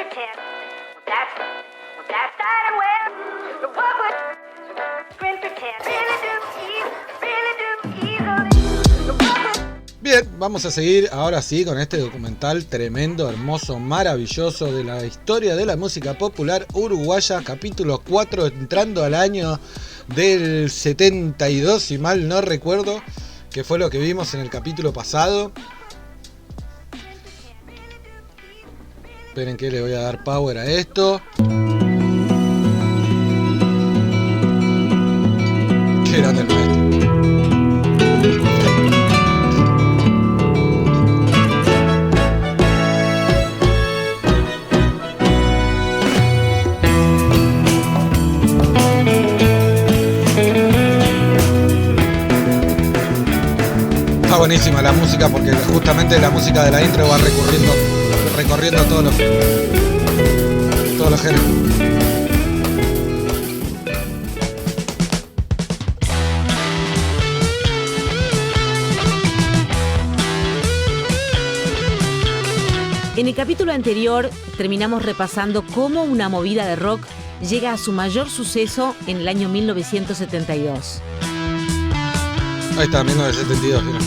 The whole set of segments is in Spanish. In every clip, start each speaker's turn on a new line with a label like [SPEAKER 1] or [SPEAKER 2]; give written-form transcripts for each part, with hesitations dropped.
[SPEAKER 1] pretend. That's that well. The what would grin pretend. Really do easily. The what would.
[SPEAKER 2] Bien, vamos a seguir ahora sí con este documental tremendo, hermoso, maravilloso de la historia de la música popular uruguaya, capítulo 4, entrando al año del 72, si mal no recuerdo, que fue lo que vimos en el capítulo pasado. Esperen que le voy a dar power a esto. Qué grande el maestro. Está buenísima la música porque justamente la música de la intro va recorriendo todos los géneros.
[SPEAKER 3] En el capítulo anterior terminamos repasando cómo una movida de rock llega a su mayor suceso en el año 1972.
[SPEAKER 2] Ahí está, 1972. Mira.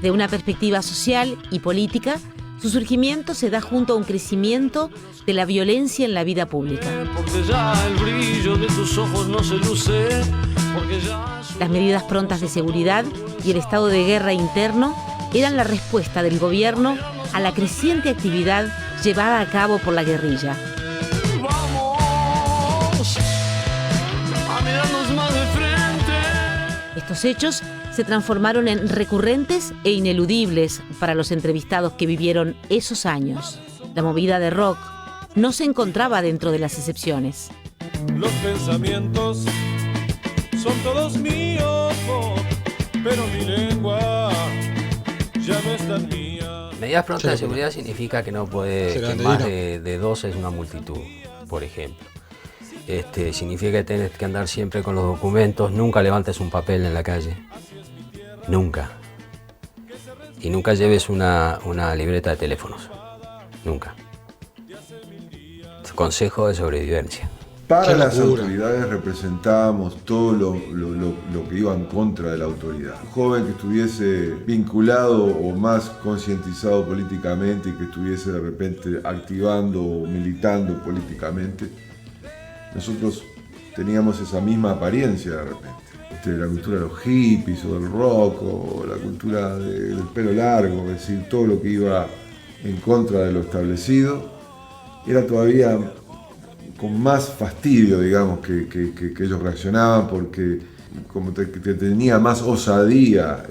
[SPEAKER 3] De una perspectiva social y política, su surgimiento se da junto a un crecimiento de la violencia en la vida pública.
[SPEAKER 4] Porque ya el brillo de tus ojos no se luce, porque ya...
[SPEAKER 3] Las medidas prontas de seguridad y el estado de guerra interno eran la respuesta del gobierno a la creciente actividad llevada a cabo por la guerrilla.
[SPEAKER 4] Vamos a mirarnos más de frente.
[SPEAKER 3] Estos hechos se transformaron en recurrentes e ineludibles para los entrevistados que vivieron esos años. La movida de rock no se encontraba dentro de las excepciones.
[SPEAKER 5] Los pensamientos son todos míos, pero mi lengua ya no es tan mía.
[SPEAKER 6] Medidas prontas de seguridad significa que no puede, que más de dos es una multitud, por ejemplo. Significa que tienes que andar siempre con los documentos, nunca levantes un papel en la calle. Nunca. Y nunca lleves una libreta de teléfonos. Nunca. Consejo de sobrevivencia.
[SPEAKER 7] Para las autoridades representábamos todo lo que iba en contra de la autoridad. Un joven que estuviese vinculado o más concientizado políticamente y que estuviese de repente activando o militando políticamente, nosotros teníamos esa misma apariencia de repente. La cultura de los hippies o del rock o la cultura del pelo largo, es decir, todo lo que iba en contra de lo establecido, era todavía con más fastidio, digamos, que ellos reaccionaban porque como que tenía más osadía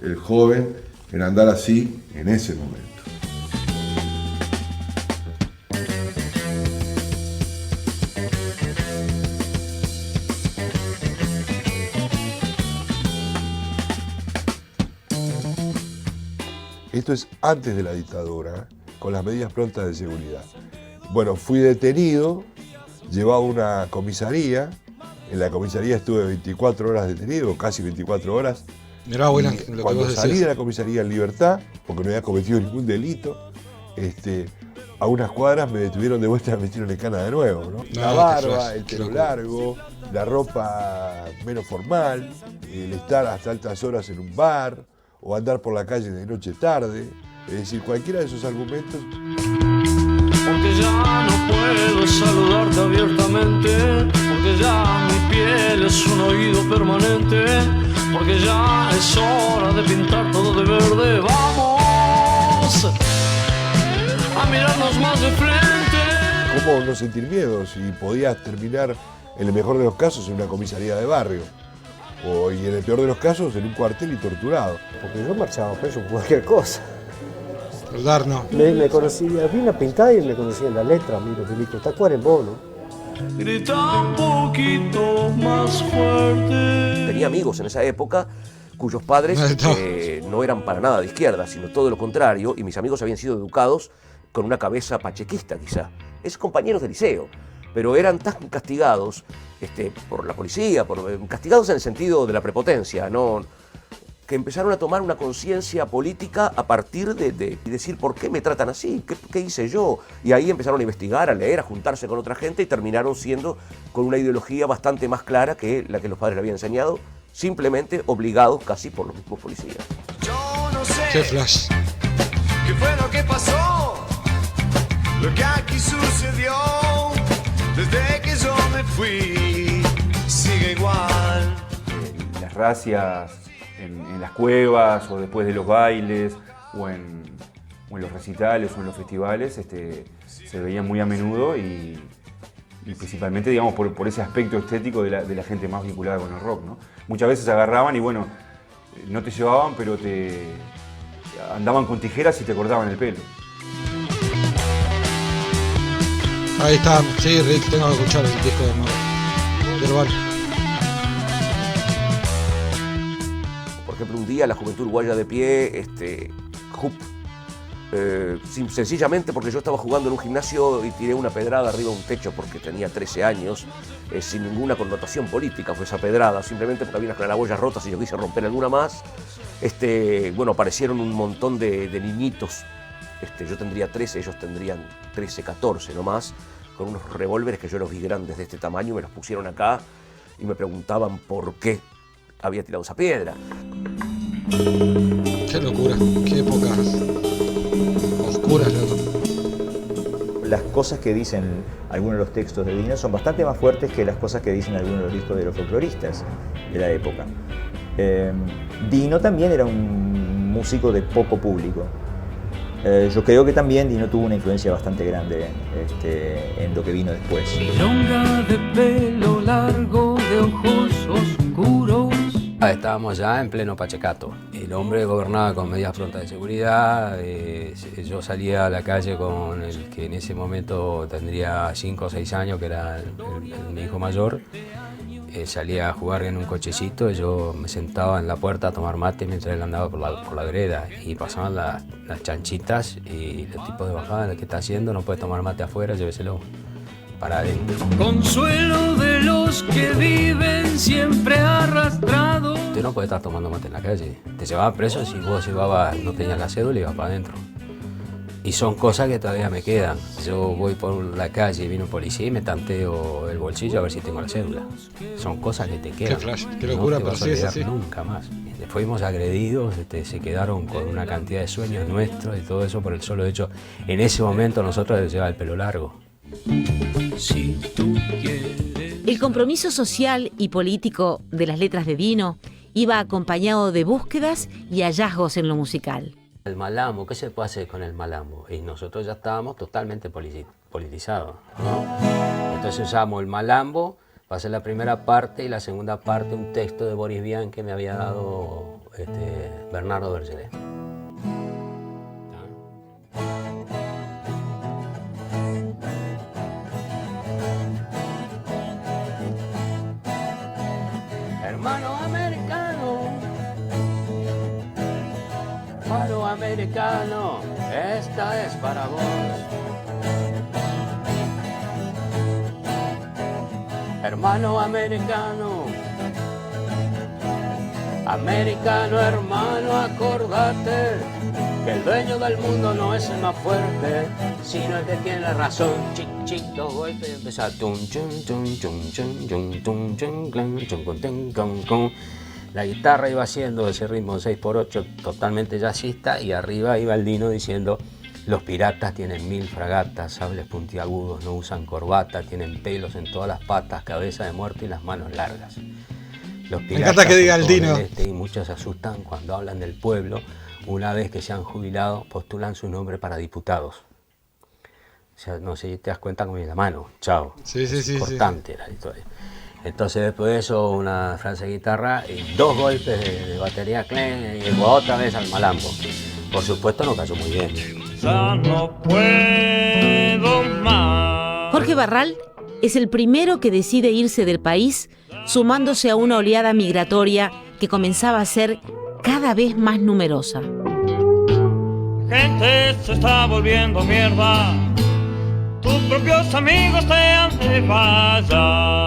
[SPEAKER 7] el joven en andar así en ese momento.
[SPEAKER 8] Esto es antes de la dictadura, con las medidas prontas de seguridad. Bueno, fui detenido, llevado a una comisaría. En la comisaría estuve 24 horas detenido, casi 24 horas.
[SPEAKER 2] Mirá, bueno,
[SPEAKER 8] cuando salí de la comisaría en libertad, porque no había cometido ningún delito, a unas cuadras me detuvieron de vuelta y me metieron en cana de nuevo, ¿no? La barba, el pelo largo, la ropa menos formal, el estar hasta altas horas en un bar, o andar por la calle de noche tarde, es decir, cualquiera de esos argumentos.
[SPEAKER 4] Porque ya no puedo saludarte abiertamente, porque ya mi piel es un oído permanente, porque ya es hora de pintar todo de verde. Vamos a mirarnos más de frente.
[SPEAKER 8] ¿Cómo no sentir miedo si podías terminar, en el mejor de los casos, en una comisaría de barrio? Y en el peor de los casos, en un cuartel y torturado.
[SPEAKER 9] Porque yo marchaba preso por cualquier cosa.
[SPEAKER 2] Soldar no.
[SPEAKER 9] Me conocía, vi una pintada y me conocía la letra, miro, Filico, Tacuarembó, ¿no?
[SPEAKER 4] Grita un poquito más fuerte.
[SPEAKER 10] Tenía amigos en esa época cuyos padres no eran para nada de izquierda, sino todo lo contrario, y mis amigos habían sido educados con una cabeza pachequista quizá. Es compañeros de liceo, pero eran tan castigados por la policía, castigados en el sentido de la prepotencia, no que empezaron a tomar una conciencia política a partir de decir ¿por qué me tratan así? ¿Qué hice yo? Y ahí empezaron a investigar, a leer, a juntarse con otra gente y terminaron siendo con una ideología bastante más clara que la que los padres le habían enseñado, simplemente obligados casi por los mismos policías.
[SPEAKER 11] Yo no sé
[SPEAKER 2] ¡Qué flash!
[SPEAKER 11] qué fue lo que pasó, lo que aquí sucedió, desde que yo me fui, sigue igual.
[SPEAKER 12] Las racias en las cuevas o después de los bailes o en los recitales o en los festivales se veían muy a menudo y principalmente, digamos, por ese aspecto estético de la gente más vinculada con el rock, ¿no? Muchas veces agarraban y bueno, no te llevaban, pero andaban con tijeras y te cortaban el pelo.
[SPEAKER 2] Ahí está, sí, Rick, tengo que escuchar el disco de Mark.
[SPEAKER 10] Por ejemplo, un día la Juventud Uruguaya de Pie, JUP, sencillamente porque yo estaba jugando en un gimnasio y tiré una pedrada arriba de un techo porque tenía 13 años, sin ninguna connotación política fue esa pedrada, simplemente porque había unas claraboyas rotas y yo quise romper alguna más. Bueno, aparecieron un montón de niñitos, yo tendría 13, ellos tendrían 13, 14 nomás, con unos revólveres que yo los vi grandes de este tamaño, me los pusieron acá y me preguntaban por qué había tirado esa piedra.
[SPEAKER 2] Qué locura, qué épocas oscuras, loco.
[SPEAKER 13] Las cosas que dicen algunos de los textos de Dino son bastante más fuertes que las cosas que dicen algunos de los discos de los folcloristas de la época. Dino también era un músico de poco público. Yo creo que también Dino tuvo una influencia bastante grande en lo que vino después.
[SPEAKER 4] Milonga de pelo largo, de ojos oscuros.
[SPEAKER 6] Estábamos ya en pleno Pachecato. El hombre gobernaba con medias prontas de seguridad. Yo salía a la calle con el que en ese momento tendría 5 o 6 años, que era mi hijo mayor. Salía a jugar en un cochecito, yo me sentaba en la puerta a tomar mate mientras él andaba por la vereda y pasaban las chanchitas y el tipo de bajada, ¿qué está haciendo? No puede tomar mate afuera, lléveselo para adentro.
[SPEAKER 4] Consuelo de los que viven siempre arrastrados.
[SPEAKER 6] Usted no puede estar tomando mate en la calle, te llevaban preso si vos no tenías la cédula y ibas para adentro. Y son cosas que todavía me quedan. Yo voy por la calle y viene un policía y me tanteo el bolsillo a ver si tengo la cédula. Son cosas que te quedan.
[SPEAKER 2] Qué flash, qué locura,
[SPEAKER 6] no te
[SPEAKER 2] pero
[SPEAKER 6] vas a
[SPEAKER 2] sí es
[SPEAKER 6] olvidar
[SPEAKER 2] así.
[SPEAKER 6] Nunca más. Fuimos agredidos, se quedaron con una cantidad de sueños nuestros y todo eso por el solo hecho. En ese momento nosotros les llevaba el pelo largo.
[SPEAKER 4] Si tú quieres.
[SPEAKER 3] El compromiso social y político de las letras de Dino iba acompañado de búsquedas y hallazgos en lo musical.
[SPEAKER 6] El malambo, ¿qué se puede hacer con el malambo? Y nosotros ya estábamos totalmente politizados, ¿no? Entonces usamos el malambo para hacer la primera parte y la segunda parte un texto de Boris Vian que me había dado Bernardo Bergeret. Hermano americano, hermano americano, esta es para vos. Hermano americano, americano hermano, acordate que el dueño del mundo no es el más fuerte, sino el que tiene la razón. Chic, chic, dos golpes y empezar. La guitarra iba haciendo ese ritmo 6x8 totalmente jazzista y arriba iba el Dino diciendo: los piratas tienen 1000 fragatas, sables puntiagudos, no usan corbata, tienen pelos en todas las patas, cabeza de muerto y las manos largas. Los piratas, me encanta que diga el Dino. Y muchos se asustan cuando hablan del pueblo. Una vez que se han jubilado, postulan su nombre para diputados. O sea, no sé si te das cuenta con la mano. Chao. Sí, importante la historia. Entonces después de eso una frase de guitarra y 2 golpes de batería y otra vez al malambo. Por supuesto no cayó muy bien.
[SPEAKER 4] Ya no puedo más.
[SPEAKER 3] Jorge Barral es el primero que decide irse del país, sumándose a una oleada migratoria que comenzaba a ser cada vez más numerosa.
[SPEAKER 4] Gente se está volviendo mierda, tus propios amigos te han de fallar.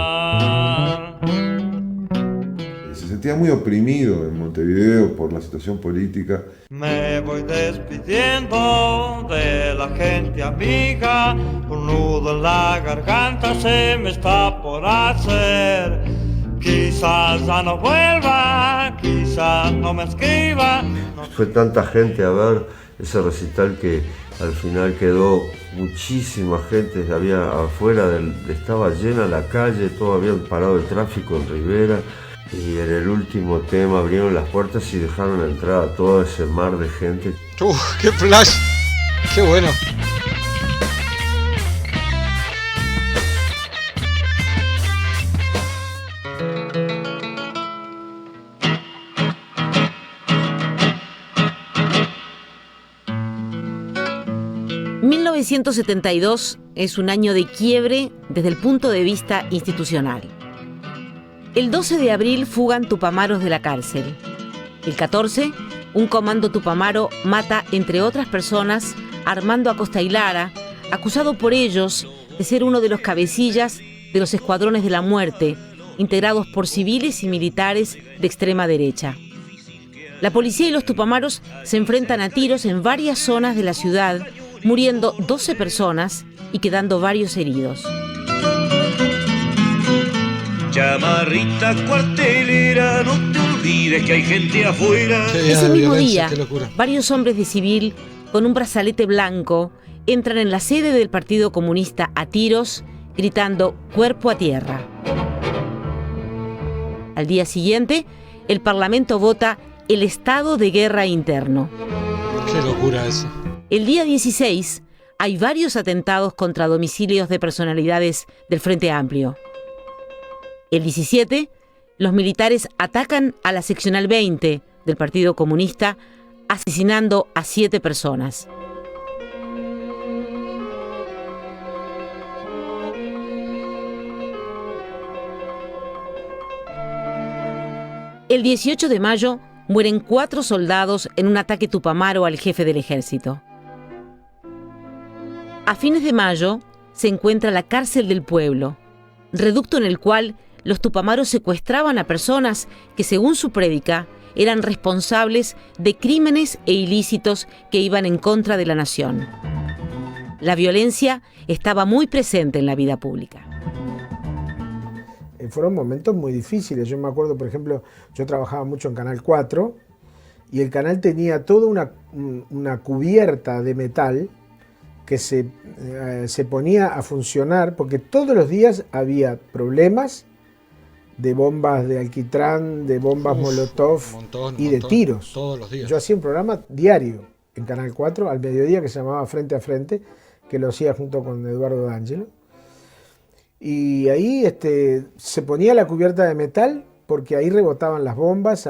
[SPEAKER 7] En sentía muy oprimido en Montevideo por la situación política.
[SPEAKER 14] Me voy despidiendo de la gente amiga, un nudo en la garganta se me está por hacer. Quizás ya no vuelva, quizás no me escriba.
[SPEAKER 15] Fue tanta gente a ver ese recital que al final quedó muchísima gente, había afuera, estaba llena la calle, todo habían parado el tráfico en Rivera. Y en el último tema abrieron las puertas y dejaron entrar a todo ese mar de gente.
[SPEAKER 2] ¡Qué flash! ¡Qué bueno!
[SPEAKER 3] ...1972 es un año de quiebre desde el punto de vista institucional. El 12 de abril fugan tupamaros de la cárcel. El 14, un comando tupamaro mata, entre otras personas, a Armando Acosta y Lara, acusado por ellos de ser uno de los cabecillas de los escuadrones de la muerte, integrados por civiles y militares de extrema derecha. La policía y los tupamaros se enfrentan a tiros en varias zonas de la ciudad, muriendo 12 personas y quedando varios heridos.
[SPEAKER 14] Chamarrita cuartelera, no te olvides que hay gente afuera.
[SPEAKER 3] Ese mismo día, varios hombres de civil con un brazalete blanco entran en la sede del Partido Comunista a tiros, gritando "cuerpo a tierra". Al día siguiente, el Parlamento vota el estado de guerra interno.
[SPEAKER 2] ¡Qué locura eso!
[SPEAKER 3] El día 16, hay varios atentados contra domicilios de personalidades del Frente Amplio. El 17, los militares atacan a la seccional 20 del Partido Comunista, asesinando a 7 personas. El 18 de mayo mueren 4 soldados en un ataque tupamaro al jefe del ejército. A fines de mayo se encuentra la cárcel del pueblo, reducto en el cual los tupamaros secuestraban a personas que, según su prédica, eran responsables de crímenes e ilícitos que iban en contra de la nación. La violencia estaba muy presente en la vida pública.
[SPEAKER 16] Fueron momentos muy difíciles. Yo me acuerdo, por ejemplo, yo trabajaba mucho en Canal 4 y el canal tenía toda una cubierta de metal que se ponía a funcionar porque todos los días había problemas de bombas de alquitrán, de bombas molotov y de tiros.
[SPEAKER 2] Todos los días.
[SPEAKER 16] Yo hacía un programa diario en Canal 4 al mediodía que se llamaba Frente a Frente, que lo hacía junto con Eduardo D'Angelo. Y ahí se ponía la cubierta de metal porque ahí rebotaban las bombas,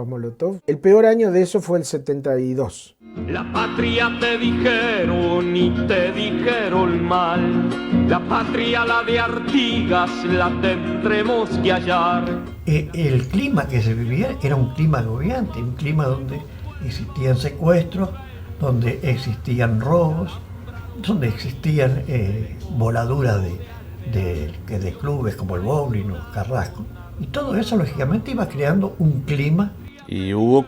[SPEAKER 16] molotov. El peor año de eso fue el 72.
[SPEAKER 4] La patria te dijeron y te dijeron mal. La patria, la de Artigas, la tendremos que hallar.
[SPEAKER 17] El clima que se vivía era un clima agobiante, un clima donde existían secuestros, donde existían robos, donde existían voladuras de clubes como el Bowling o Carrasco. Y todo eso, lógicamente, iba creando un clima.
[SPEAKER 18] Y hubo,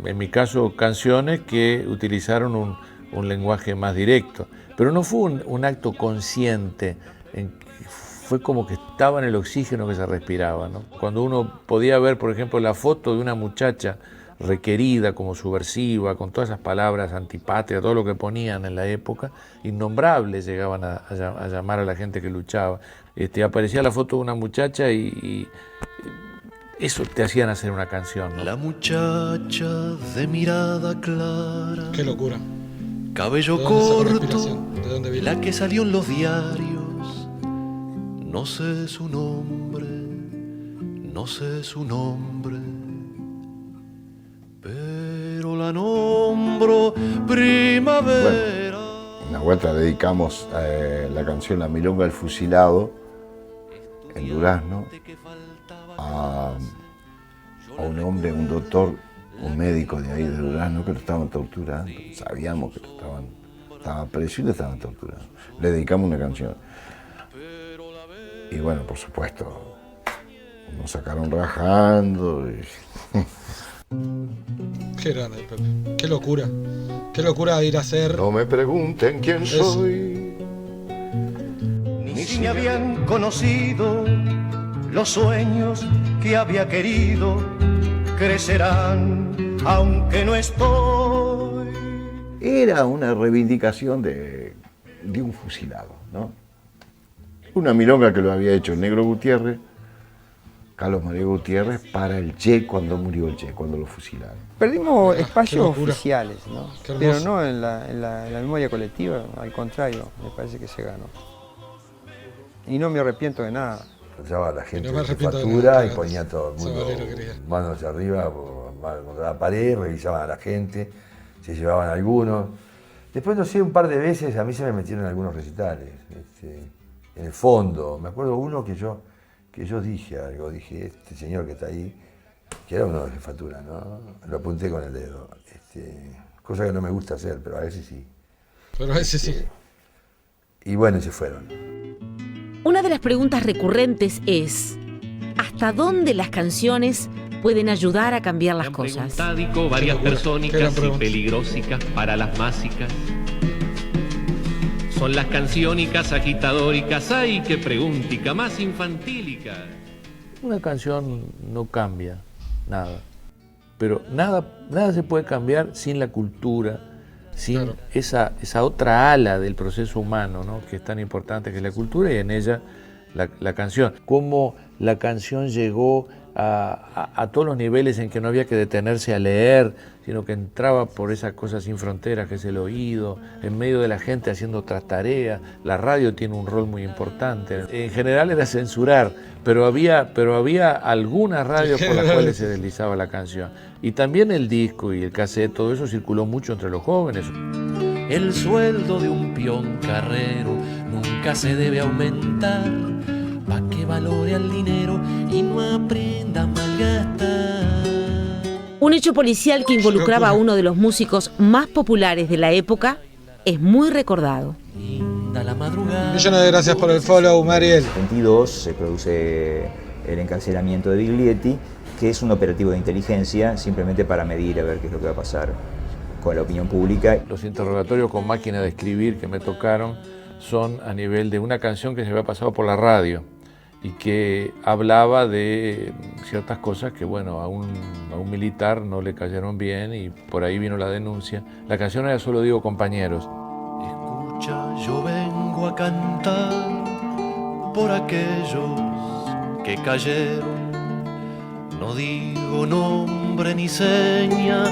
[SPEAKER 18] en mi caso, canciones que utilizaron un lenguaje más directo. Pero no fue un acto consciente, fue como que estaba en el oxígeno que se respiraba, ¿no? Cuando uno podía ver, por ejemplo, la foto de una muchacha requerida como subversiva, con todas esas palabras antipatria, todo lo que ponían en la época, innombrables llegaban a llamar a la gente que luchaba. Aparecía la foto de una muchacha y eso te hacían hacer una canción, ¿no?
[SPEAKER 11] La muchacha de mirada clara.
[SPEAKER 2] ¡Qué locura!
[SPEAKER 11] Cabello corto, la que salió en los diarios. No sé su nombre, no sé su nombre, pero la nombro primavera.
[SPEAKER 19] Bueno, en la vuelta dedicamos la canción La Milonga del Fusilado en Durazno a un hombre, un doctor, un médico de ahí de Durazno que lo estaban torturando. Sabíamos que estaba preso y lo estaban torturando. Le dedicamos una canción. Y bueno, por supuesto, nos sacaron rajando.
[SPEAKER 2] Qué grande, Pepe. Qué locura. Qué locura ir a hacer.
[SPEAKER 19] No me pregunten quién soy.
[SPEAKER 20] Ni si me habían conocido, los sueños que había querido crecerán, aunque no estoy.
[SPEAKER 19] Era una reivindicación de un fusilado, ¿no? Una milonga que lo había hecho el Negro Gutiérrez, Carlos María Gutiérrez, para el Che cuando murió el Che, cuando lo fusilaron.
[SPEAKER 21] Perdimos espacios oficiales, ¿no? Pero no en la memoria colectiva, al contrario, me parece que se ganó. Y no me arrepiento de nada.
[SPEAKER 22] Pasaba la gente
[SPEAKER 2] No me
[SPEAKER 22] de
[SPEAKER 2] arrepiento de
[SPEAKER 22] jefatura
[SPEAKER 2] nada,
[SPEAKER 22] y ponía a todo el mundo
[SPEAKER 2] Sabalero quería.
[SPEAKER 22] manos hacia arriba contra la pared, revisaban a la gente, se llevaban algunos. Después, no sé, un par de veces a mí se me metieron en algunos recitales, en el fondo. Me acuerdo uno que yo dije algo, dije, este señor que está ahí, que era uno de jefatura, ¿no? Lo apunté con el dedo. Cosa que no me gusta hacer, pero a veces sí.
[SPEAKER 2] Pero a veces sí.
[SPEAKER 22] Y bueno, se fueron.
[SPEAKER 3] Una de las preguntas recurrentes es, ¿hasta dónde las canciones pueden ayudar a cambiar las cosas?
[SPEAKER 23] Varias persónicas y peligrosicas para las másicas. Son las canciónicas agitadóricas, ay, qué preguntica, más infantílica.
[SPEAKER 18] Una canción no cambia nada, pero nada se puede cambiar sin la cultura, sin esa otra ala del proceso humano, ¿no? Que es tan importante, que es la cultura, y en ella la canción. Cómo la canción llegó a todos los niveles en que no había que detenerse a leer, sino que entraba por esa cosa sin fronteras que es el oído, en medio de la gente haciendo otras tareas. La radio tiene un rol muy importante. En general era censurar, pero había algunas radios por las cuales se deslizaba la canción. Y también el disco y el cassette, todo eso circuló mucho entre los jóvenes.
[SPEAKER 11] El sueldo de un peón carrero nunca se debe aumentar, pa' que valore al dinero y no aprenda a malgastar.
[SPEAKER 3] Un hecho policial que involucraba a uno de los músicos más populares de la época es muy recordado.
[SPEAKER 2] Millones de gracias por el follow, Mariel.
[SPEAKER 13] En el 22 se produce el encarcelamiento de Biglietti, que es un operativo de inteligencia simplemente para medir a ver qué es lo que va a pasar con la opinión pública.
[SPEAKER 18] Los interrogatorios con máquina de escribir que me tocaron son a nivel de una canción que se había pasado por la radio y que hablaba de ciertas cosas que, bueno, a un militar no le cayeron bien, y por ahí vino la denuncia. La canción era Solo digo compañeros.
[SPEAKER 11] Escucha, yo vengo a cantar por aquellos que cayeron. No digo nombre ni seña,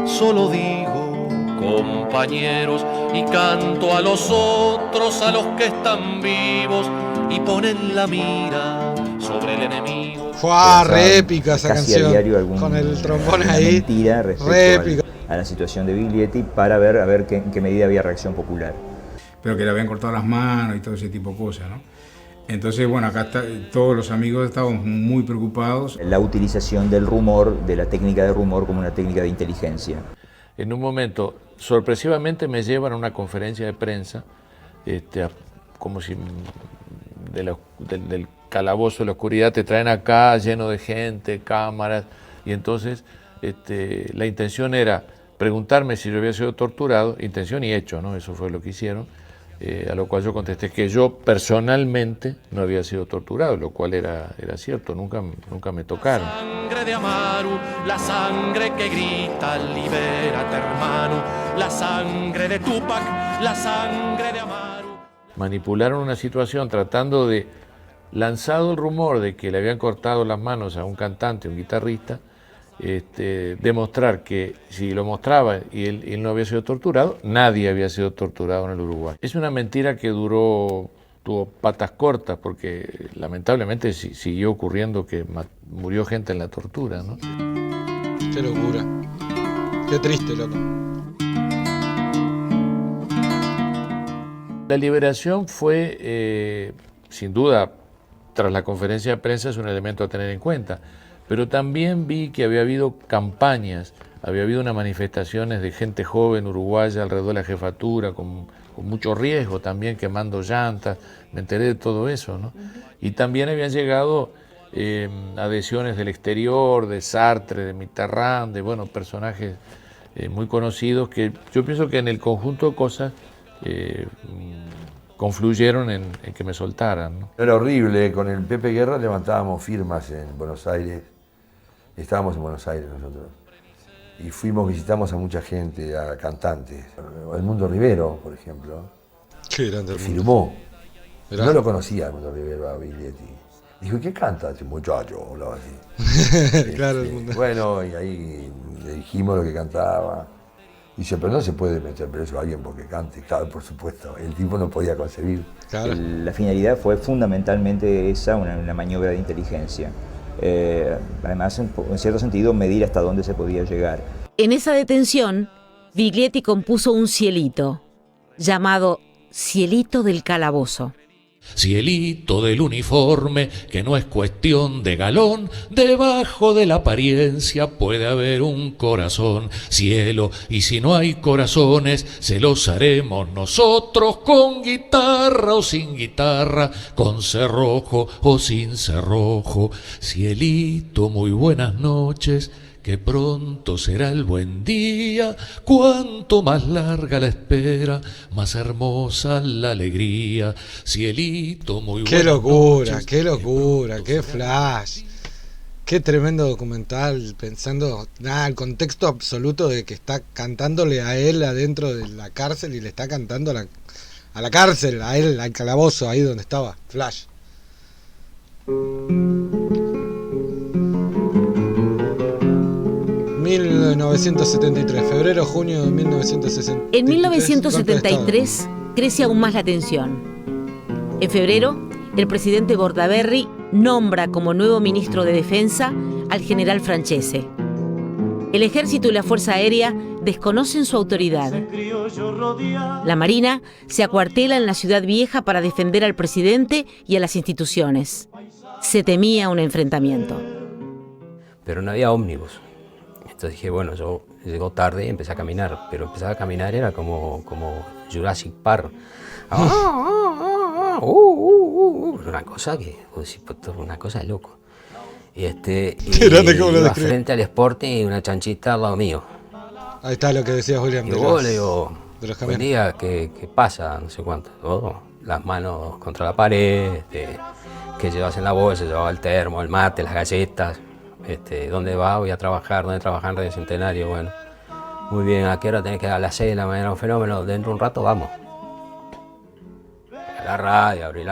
[SPEAKER 11] solo digo compañeros, y canto a los otros, a los que están vivos y ponen la mira sobre el enemigo.
[SPEAKER 2] Fue re épica esa canción, con el trombón ahí.
[SPEAKER 13] Mentira respecto a la situación de Biglietti, para ver a ver en qué medida había reacción popular.
[SPEAKER 24] Pero que le habían cortado las manos y todo ese tipo de cosas, ¿no? Entonces, bueno, acá todos los amigos estábamos muy preocupados.
[SPEAKER 13] La utilización del rumor, de la técnica de rumor como una técnica de inteligencia.
[SPEAKER 18] En un momento, sorpresivamente me llevan a una conferencia de prensa, como si del calabozo de la oscuridad te traen acá lleno de gente, cámaras, y entonces la intención era preguntarme si yo había sido torturado, intención y hecho, ¿no? Eso fue lo que hicieron, a lo cual yo contesté que yo personalmente no había sido torturado, lo cual era cierto, nunca me tocaron.
[SPEAKER 11] La sangre de Amaru, la sangre que grita, libérate hermano, la sangre de Tupac, la sangre de Amaru.
[SPEAKER 18] Manipularon una situación tratando de, lanzado el rumor de que le habían cortado las manos a un cantante, un guitarrista, demostrar que si lo mostraba y él no había sido torturado, nadie había sido torturado en el Uruguay. Es una mentira que tuvo patas cortas, porque lamentablemente siguió ocurriendo que murió gente en la tortura, ¿no?
[SPEAKER 2] Qué locura. Qué triste, loco.
[SPEAKER 18] La liberación fue, sin duda, tras la conferencia de prensa, es un elemento a tener en cuenta. Pero también vi que había habido campañas, había habido unas manifestaciones de gente joven uruguaya alrededor de la jefatura, con mucho riesgo también, quemando llantas, me enteré de todo eso, ¿no? Y también habían llegado adhesiones del exterior, de Sartre, de Mitterrand, de personajes muy conocidos, que yo pienso que en el conjunto de cosas confluyeron en que me soltaran, ¿no?
[SPEAKER 22] Era horrible, con el Pepe Guerra levantábamos firmas en Buenos Aires, estábamos en Buenos Aires nosotros, y visitamos a mucha gente, a cantantes. El Mundo Rivero, por ejemplo, firmó. No lo conocía el Mundo Rivero a Biglietti. Dijo, ¿qué canta este muchacho? Hablaba así.
[SPEAKER 2] Claro, el mundo.
[SPEAKER 22] Bueno, y ahí le dijimos lo que cantaba. Dice, pero no se puede meter preso a alguien porque cante. Claro, por supuesto, el tipo no podía concebir.
[SPEAKER 2] Claro.
[SPEAKER 13] La finalidad fue fundamentalmente esa, una maniobra de inteligencia. Además, en cierto sentido, medir hasta dónde se podía llegar.
[SPEAKER 3] En esa detención, Biglietti compuso un cielito, llamado Cielito del Calabozo.
[SPEAKER 23] Cielito del uniforme, que no es cuestión de galón, debajo de la apariencia puede haber un corazón. Cielo, y si no hay corazones, se los haremos nosotros, con guitarra o sin guitarra, con cerrojo o sin cerrojo. Cielito, muy buenas noches, que pronto será el buen día. Cuanto más larga la espera, más hermosa la alegría. Cielito, muy buenas noches.
[SPEAKER 2] Qué locura, qué flash. Qué tremendo documental, pensando el contexto absoluto de que está cantándole a él adentro de la cárcel y le está cantando a la cárcel, a él, al calabozo, ahí donde estaba. Flash. 1973, febrero-junio de 1963.
[SPEAKER 3] En 1973 crece aún más la tensión. En febrero, el presidente Bordaberry nombra como nuevo ministro de Defensa al general Francese. El ejército y la Fuerza Aérea desconocen su autoridad. La Marina se acuartela en la Ciudad Vieja para defender al presidente y a las instituciones. Se temía un enfrentamiento.
[SPEAKER 6] Pero no había ómnibus. Entonces dije, bueno, yo llegó tarde y empecé a caminar, pero empezar a caminar era como Jurassic Park. Una cosa de loco. Y iba frente al Sporting y una chanchita al lado mío.
[SPEAKER 2] Ahí está lo que decía Julián.
[SPEAKER 6] Y luego le digo, buen día, ¿qué pasa? No sé cuánto. Las manos contra la pared, ¿qué llevas en la bolsa? Llevaba el termo, el mate, las galletas. ¿Dónde va? Voy a trabajar. ¿Dónde trabajar en Radio Centenario? Bueno, muy bien, ¿a qué hora tenés que ir? A las 6 de la mañana, un fenómeno. Dentro de un rato vamos. A la radio, abrí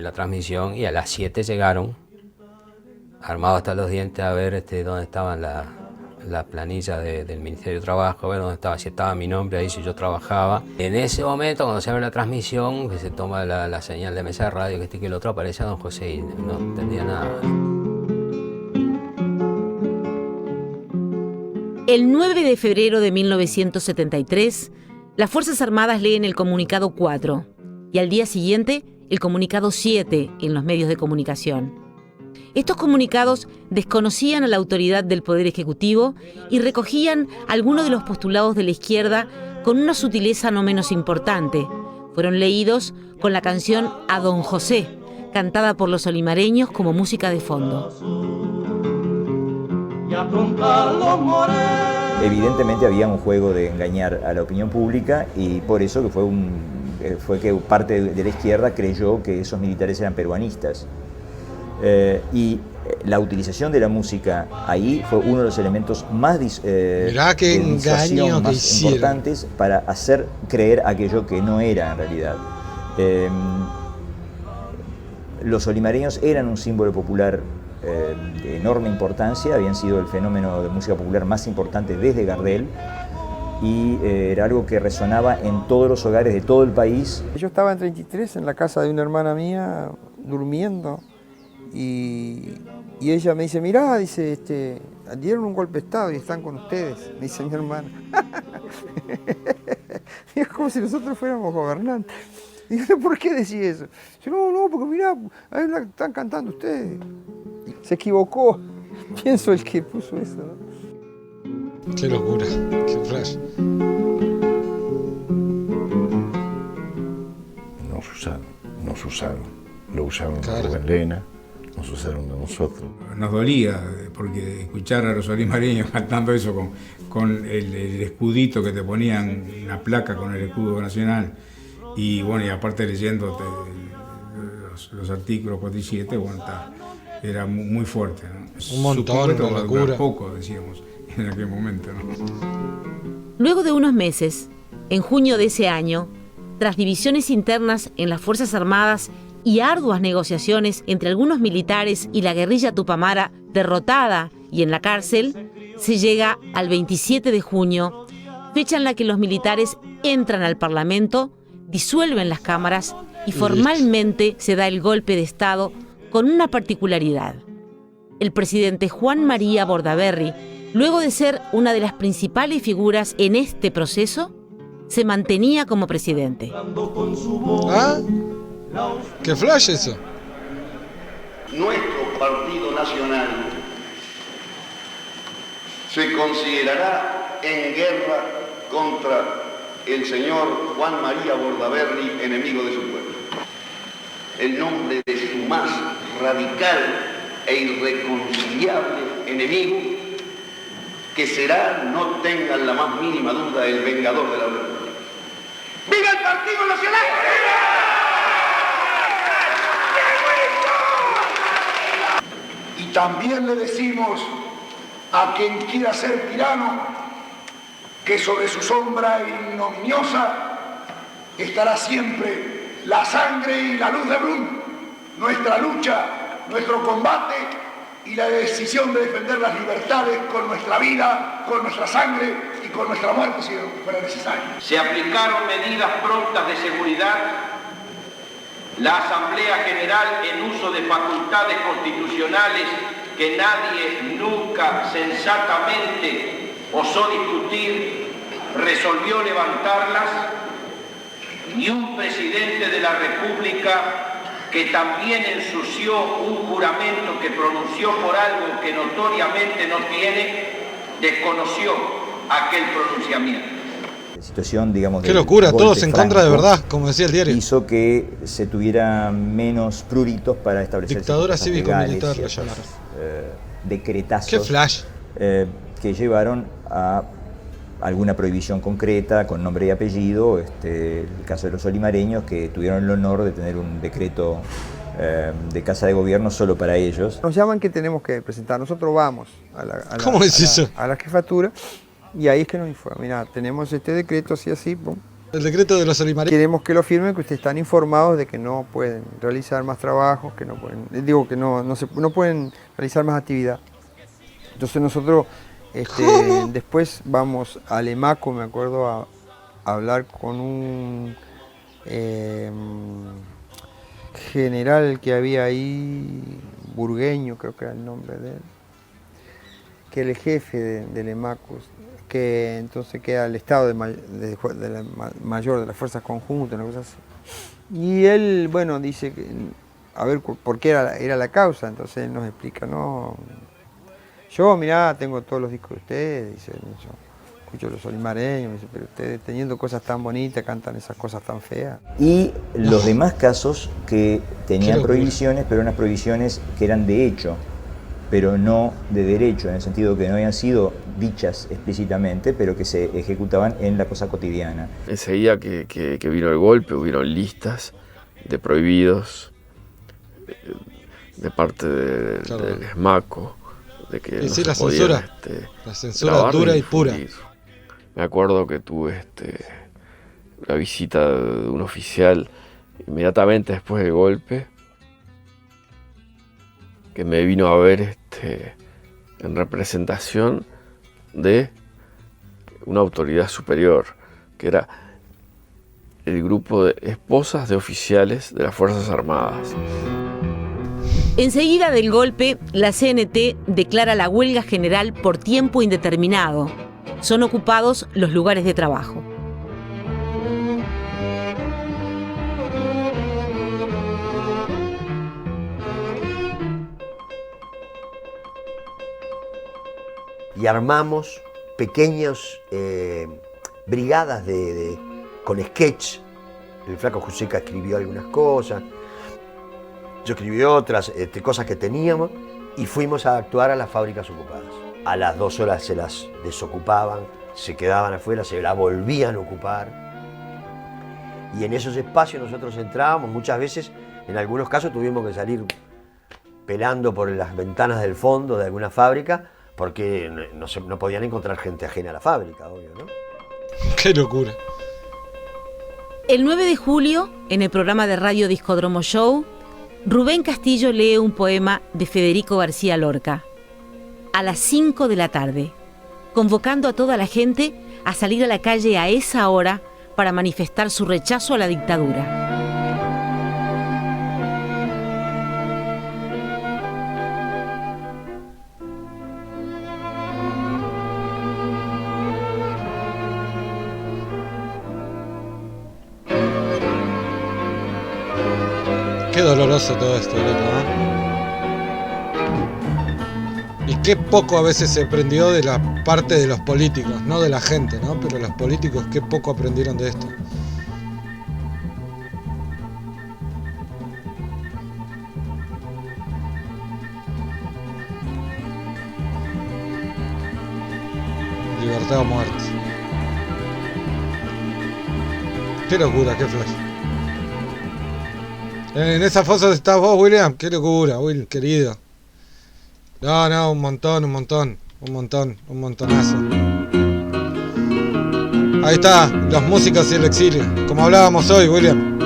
[SPEAKER 6] la transmisión y a las 7 llegaron, armados hasta los dientes, a ver dónde estaban la planilla del Ministerio de Trabajo, a ver dónde estaba, si estaba mi nombre ahí, si yo trabajaba. En ese momento, cuando se abre la transmisión, que se toma la señal de mesa de radio, que el otro, aparece a don José y no entendía nada.
[SPEAKER 3] El 9 de febrero de 1973, las Fuerzas Armadas leen el comunicado 4 y al día siguiente el comunicado 7 en los medios de comunicación. Estos comunicados desconocían a la autoridad del Poder Ejecutivo y recogían algunos de los postulados de la izquierda con una sutileza no menos importante. Fueron leídos con la canción A Don José, cantada por los olimareños como música de fondo.
[SPEAKER 13] Evidentemente había un juego de engañar a la opinión pública y por eso que fue que parte de la izquierda creyó que esos militares eran peruanistas. Y la utilización de la música ahí fue uno de los elementos más importantes para hacer creer aquello que no era en realidad. Los olimareños eran un símbolo popular de enorme importancia, habían sido el fenómeno de música popular más importante desde Gardel y era algo que resonaba en todos los hogares de todo el país.
[SPEAKER 21] Yo estaba en 33 en la casa de una hermana mía durmiendo y ella me dice, mirá, dice, dieron un golpe de estado y están con ustedes, me dice mi hermana. Es como si nosotros fuéramos gobernantes. Digo, ¿por qué decís eso? Dice, no, porque mirá, ahí están cantando ustedes. Se equivocó, pienso el que puso eso, ¿no?
[SPEAKER 2] Qué locura, qué flash.
[SPEAKER 19] Nos usaron. Lo usaron a Rubén Lena, no sucedieron de nosotros.
[SPEAKER 24] Nos dolía, porque escuchar a los olimareños cantando eso con el escudito que te ponían, la placa con el escudo nacional, y bueno, y aparte leyendo los artículos 4 y 7, bueno, era muy fuerte, ¿no?
[SPEAKER 2] Un montón,
[SPEAKER 24] de
[SPEAKER 2] locura.
[SPEAKER 24] Poco, decíamos, en aquel momento, ¿no?
[SPEAKER 3] Luego de unos meses, en junio de ese año, tras divisiones internas en las Fuerzas Armadas y arduas negociaciones entre algunos militares y la guerrilla tupamara derrotada y en la cárcel, se llega al 27 de junio, fecha en la que los militares entran al Parlamento, disuelven las cámaras y formalmente se da el golpe de Estado con una particularidad. El presidente Juan María Bordaberry, luego de ser una de las principales figuras en este proceso, se mantenía como presidente.
[SPEAKER 2] ¿Ah? ¿Qué flash eso?
[SPEAKER 1] Nuestro Partido Nacional se considerará en guerra contra el señor Juan María Bordaberry, enemigo de su pueblo. En nombre de su más radical e irreconciliable enemigo, que será, no tengan la más mínima duda, el vengador de la República. ¡Viva el Partido Nacional!
[SPEAKER 5] Y también le decimos a quien quiera ser tirano que sobre su sombra ignominiosa estará siempre la sangre y la luz de Brun, nuestra lucha, nuestro combate y la decisión de defender las libertades con nuestra vida, con nuestra sangre y con nuestra muerte si fuera necesario.
[SPEAKER 1] Se aplicaron medidas prontas de seguridad. La Asamblea General, en uso de facultades constitucionales que nadie nunca sensatamente osó discutir, resolvió levantarlas, y un presidente de la República que también ensució un juramento que pronunció por algo que notoriamente no tiene, desconoció aquel pronunciamiento.
[SPEAKER 13] La situación, digamos,
[SPEAKER 2] qué locura, todos en contra de verdad, como decía el diario.
[SPEAKER 13] Hizo que se tuviera menos pruritos para establecer
[SPEAKER 2] dictadura cívico-militar,
[SPEAKER 13] decretazos.
[SPEAKER 2] Qué flash.
[SPEAKER 13] Que llevaron a alguna prohibición concreta con nombre y apellido, el caso de los olimareños, que tuvieron el honor de tener un decreto de Casa de Gobierno solo para ellos.
[SPEAKER 21] Nos llaman que tenemos que presentar, nosotros vamos
[SPEAKER 2] ¿Cómo es eso?
[SPEAKER 21] A la jefatura, y ahí es que nos informan, mira, tenemos este decreto así, pum.
[SPEAKER 2] El decreto de los olimareños.
[SPEAKER 21] Queremos que lo firmen, que ustedes están informados de que no pueden realizar más trabajos, que no pueden, digo que no pueden realizar más actividad. Entonces nosotros después vamos al EMACO, me acuerdo, a hablar con un general que había ahí, Burgueño, creo que era el nombre de él, que era el jefe del EMACO, que entonces queda el Estado mayor de las Fuerzas Conjuntas, una cosa así. Y él, bueno, dice que, a ver, por qué era la causa, entonces él nos explica, no, yo, mirá, tengo todos los discos de ustedes, dice, yo escucho los olimareños, dice, pero ustedes teniendo cosas tan bonitas cantan esas cosas tan feas.
[SPEAKER 13] Y los demás casos que tenían prohibiciones, pero unas prohibiciones que eran de hecho, pero no de derecho, en el sentido que no habían sido dichas explícitamente, pero que se ejecutaban en la cosa cotidiana.
[SPEAKER 8] Enseguida que vino el golpe, hubieron listas de prohibidos de parte del ESMACO, de que no se
[SPEAKER 2] la
[SPEAKER 8] podía,
[SPEAKER 2] censura, la censura dura y pura.
[SPEAKER 8] Me acuerdo que tuve la visita de un oficial inmediatamente después del golpe, que me vino a ver en representación de una autoridad superior, que era el grupo de esposas de oficiales de las Fuerzas Armadas.
[SPEAKER 3] Enseguida del golpe, la CNT declara la huelga general por tiempo indeterminado. Son ocupados los lugares de trabajo.
[SPEAKER 10] Y armamos pequeñas brigadas con sketch. El flaco Joseca escribió algunas cosas.
[SPEAKER 7] Yo escribí otras cosas que teníamos y fuimos a actuar a las fábricas ocupadas. A las 2 horas se las desocupaban, se quedaban afuera, se la volvían a ocupar. Y en esos espacios nosotros entrábamos, muchas veces, en algunos casos tuvimos que salir pelando por las ventanas del fondo de alguna fábrica porque no podían encontrar gente ajena a la fábrica, obvio, ¿no?
[SPEAKER 2] ¡Qué locura!
[SPEAKER 3] El 9 de julio, en el programa de radio Discodromo Show, Rubén Castillo lee un poema de Federico García Lorca, a las 5 de la tarde, convocando a toda la gente a salir a la calle a esa hora para manifestar su rechazo a la dictadura.
[SPEAKER 2] Qué doloroso todo esto, loco, ¿no? Y qué poco a veces se aprendió de la parte de los políticos, no de la gente, ¿no? Pero los políticos qué poco aprendieron de esto. Libertad o muerte. Qué locura, qué flash. En esa fosa estás vos, William. Qué locura, Will, querido. No, un montonazo. Ahí está, los músicos y el exilio, como hablábamos hoy, William.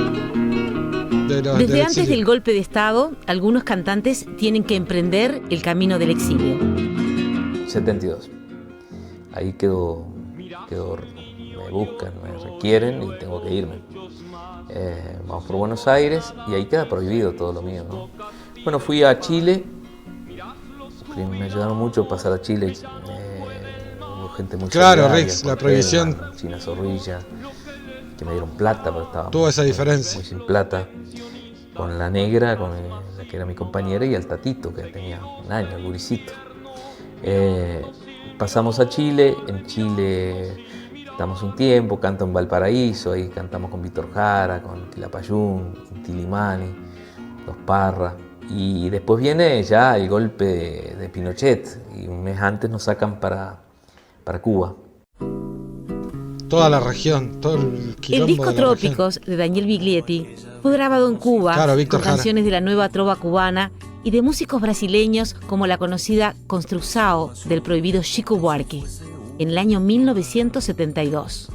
[SPEAKER 3] Desde antes del golpe de Estado, algunos cantantes tienen que emprender el camino del exilio.
[SPEAKER 6] 72. Ahí quedo, me buscan, me requieren y tengo que irme. Vamos por Buenos Aires y ahí queda prohibido todo lo mío, ¿no? Bueno, fui a Chile, me ayudaron mucho a pasar a Chile, hubo gente muy
[SPEAKER 2] claro,
[SPEAKER 6] solidaria,
[SPEAKER 2] Rix, la prohibición.
[SPEAKER 6] China Zorrilla, que me dieron plata, pero estaba
[SPEAKER 2] tuvo esa diferencia.
[SPEAKER 6] Muy sin plata, con la negra, con la que era mi compañera, y el Tatito, que tenía un año, el guricito. Pasamos a Chile, en Chile estamos un tiempo, canto en Valparaíso, ahí cantamos con Víctor Jara, con Quilapayún, con Tilimani, Los Parra. Y después viene ya el golpe de Pinochet y un mes antes nos sacan para Cuba.
[SPEAKER 2] Toda la región, todo el quilombo.
[SPEAKER 3] El disco Trópicos de Daniel Biglietti fue grabado en Cuba,
[SPEAKER 2] claro,
[SPEAKER 3] con canciones de la nueva trova cubana y de músicos brasileños como la conocida Construção del prohibido Chico Buarque, en el año 1972.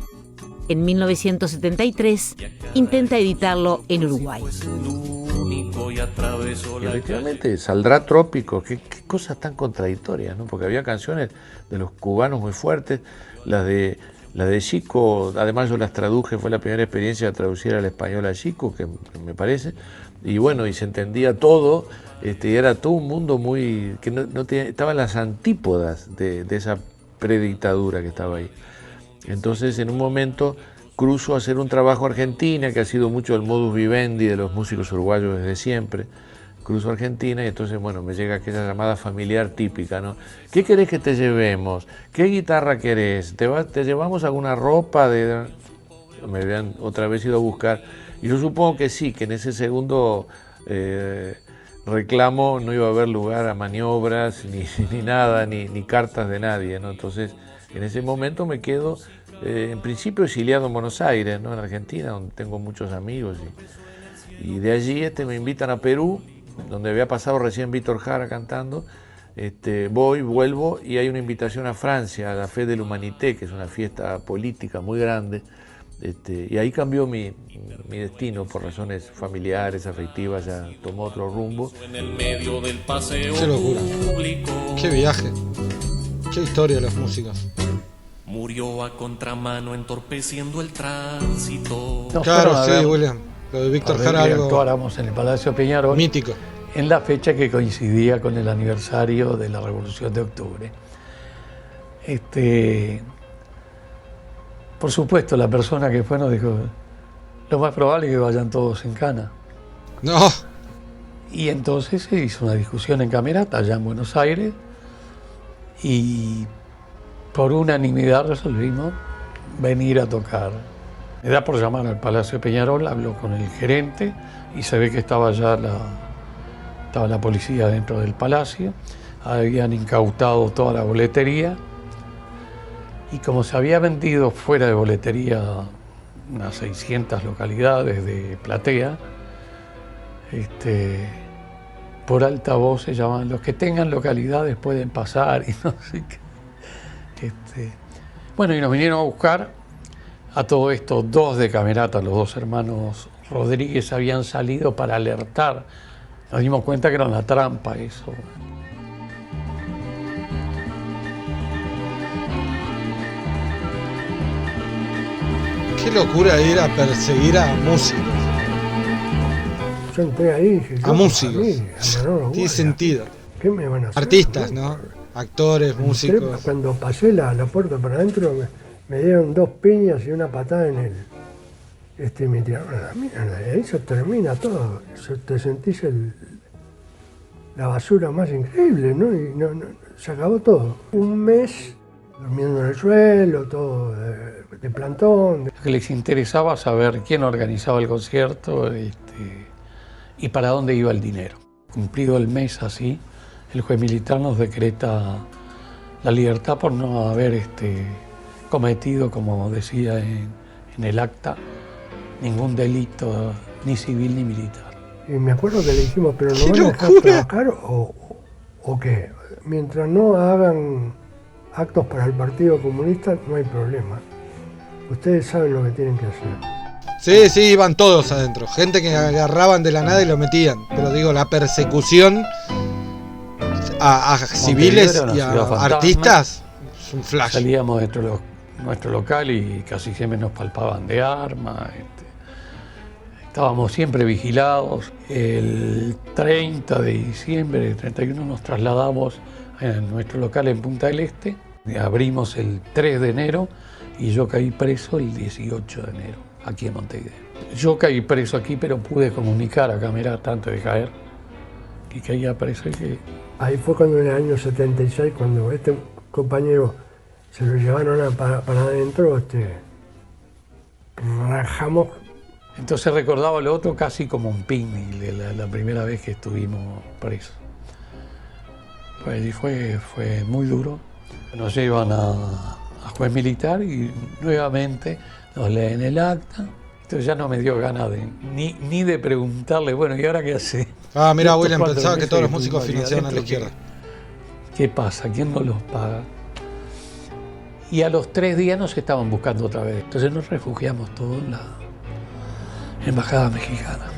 [SPEAKER 3] En 1973 intenta editarlo en Uruguay.
[SPEAKER 18] Y efectivamente saldrá Trópico, qué cosas tan contradictorias, ¿no? Porque había canciones de los cubanos muy fuertes, las de Chico, además yo las traduje, fue la primera experiencia de traducir al español a Chico, que me parece, y bueno, y se entendía todo, y era todo un mundo muy, que no tenía, estaban las antípodas de esa predictadura que estaba ahí. Entonces en un momento cruzo a hacer un trabajo a Argentina, que ha sido mucho el modus vivendi de los músicos uruguayos desde siempre. Cruzo a Argentina y entonces, bueno, me llega aquella llamada familiar típica, ¿no? ¿Qué querés que te llevemos? ¿Qué guitarra querés? ¿Te llevamos alguna ropa? Me habían otra vez ido a buscar. Y yo supongo que sí, que en ese segundo reclamo no iba a haber lugar a maniobras, ni nada, ni cartas de nadie, ¿no? Entonces, en ese momento me quedo... en principio exiliado en Buenos Aires, ¿no? En Argentina, donde tengo muchos amigos. Y de allí me invitan a Perú, donde había pasado recién Víctor Jara cantando. Vuelvo y hay una invitación a Francia, a la Fête de l'Humanité, que es una fiesta política muy grande. Y ahí cambió mi destino por razones familiares, afectivas, ya tomó otro rumbo.
[SPEAKER 2] Qué locura, qué viaje, qué historia de los músicos.
[SPEAKER 9] Murió a contramano entorpeciendo el tránsito.
[SPEAKER 2] Claro, sí, William. Lo de Víctor Jara, algo
[SPEAKER 12] actuáramos en el Palacio Peñarol.
[SPEAKER 2] Mítico.
[SPEAKER 12] En la fecha que coincidía con el aniversario de la Revolución de Octubre. Por supuesto, la persona que fue nos dijo, lo más probable es que vayan todos en cana.
[SPEAKER 2] No.
[SPEAKER 12] Y entonces se hizo una discusión en camerata allá en Buenos Aires y por unanimidad resolvimos venir a tocar. Me da por llamar al Palacio Peñarol, hablo con el gerente y se ve que estaba ya estaba la policía dentro del palacio, habían incautado toda la boletería y como se había vendido fuera de boletería unas 600 localidades de platea, por altavoz se llamaban, los que tengan localidades pueden pasar y no sé qué. Bueno, y nos vinieron a buscar. A todo esto, 2 de Camerata, los 2 hermanos Rodríguez, habían salido para alertar. Nos dimos cuenta que era una trampa eso.
[SPEAKER 2] Qué locura ir a perseguir a músicos.
[SPEAKER 4] Yo entré ahí.
[SPEAKER 2] A músicos. Tiene sentido.
[SPEAKER 4] ¿Qué me van a hacer?
[SPEAKER 2] Artistas, ¿no? Actores, músicos.
[SPEAKER 4] Cuando pasé la puerta para adentro, me dieron 2 piñas y una patada en el... me tiraron a la mierda. Ahí se termina todo. Te sentís la basura más increíble, ¿no? Y se acabó todo. Un mes durmiendo en el suelo, todo de plantón.
[SPEAKER 12] Lo que les interesaba saber quién organizaba el concierto y para dónde iba el dinero. Cumplido el mes así, el juez militar nos decreta la libertad por no haber cometido, como decía en el acta, ningún delito ni civil ni militar.
[SPEAKER 4] Y me acuerdo que le dijimos, pero ¿no van a dejar trabajar o qué? Mientras no hagan actos para el Partido Comunista, no hay problema. Ustedes saben lo que tienen que hacer.
[SPEAKER 2] Sí, iban todos adentro. Gente que agarraban de la nada y lo metían. Pero digo, la persecución a civiles y a artistas es un flash.
[SPEAKER 12] Salíamos de nuestro local y casi siempre nos palpaban de armas. Estábamos siempre vigilados. El 30 de diciembre, el 31, nos trasladamos a nuestro local en Punta del Este. Abrimos el 3 de enero y yo caí preso el 18 de enero, aquí en Montevideo. Yo caí preso aquí, pero pude comunicar a Camerata antes de caer que caía preso y que...
[SPEAKER 4] Ahí fue cuando en el año 76, cuando este compañero se lo llevaron para adentro, rajamos.
[SPEAKER 12] Entonces recordaba lo otro casi como un picnic, la primera vez que estuvimos presos. Pues fue muy duro. Nos llevan a juez militar y nuevamente nos leen el acta. Entonces ya no me dio ganas ni de preguntarle, bueno, ¿y ahora qué hace?
[SPEAKER 2] Ah, mira, William, pensaba que todos los músicos financiaban a la izquierda.
[SPEAKER 12] ¿Qué pasa? ¿Quién nos los paga? Y a los 3 días nos estaban buscando otra vez. Entonces nos refugiamos todos en la embajada mexicana.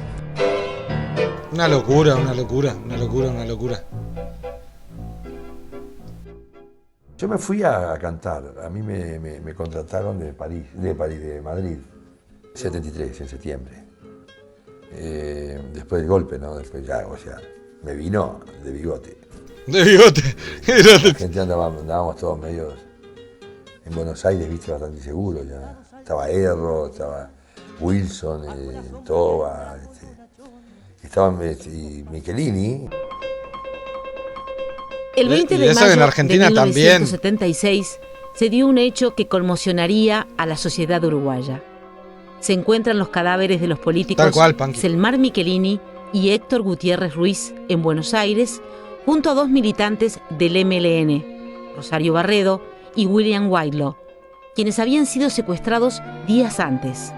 [SPEAKER 2] Una locura, una locura, una locura, una locura.
[SPEAKER 22] Yo me fui a cantar. A mí me contrataron de Madrid, 73, en septiembre. Después del golpe, ¿no? Después ya, o sea, me vino de bigote.
[SPEAKER 2] De bigote.
[SPEAKER 22] La gente andábamos todos medios en Buenos Aires, viste, bastante inseguros ya. Estaba Erro, estaba Wilson, Toba, estaba Michelini.
[SPEAKER 3] El 20 de mayo de 1976 se dio un hecho que conmocionaría a la sociedad uruguaya. Se encuentran los cadáveres de los políticos Selmar Michelini y Héctor Gutiérrez Ruiz en Buenos Aires, junto a 2 militantes del MLN, Rosario Barredo y William Whitelaw, quienes habían sido secuestrados días antes.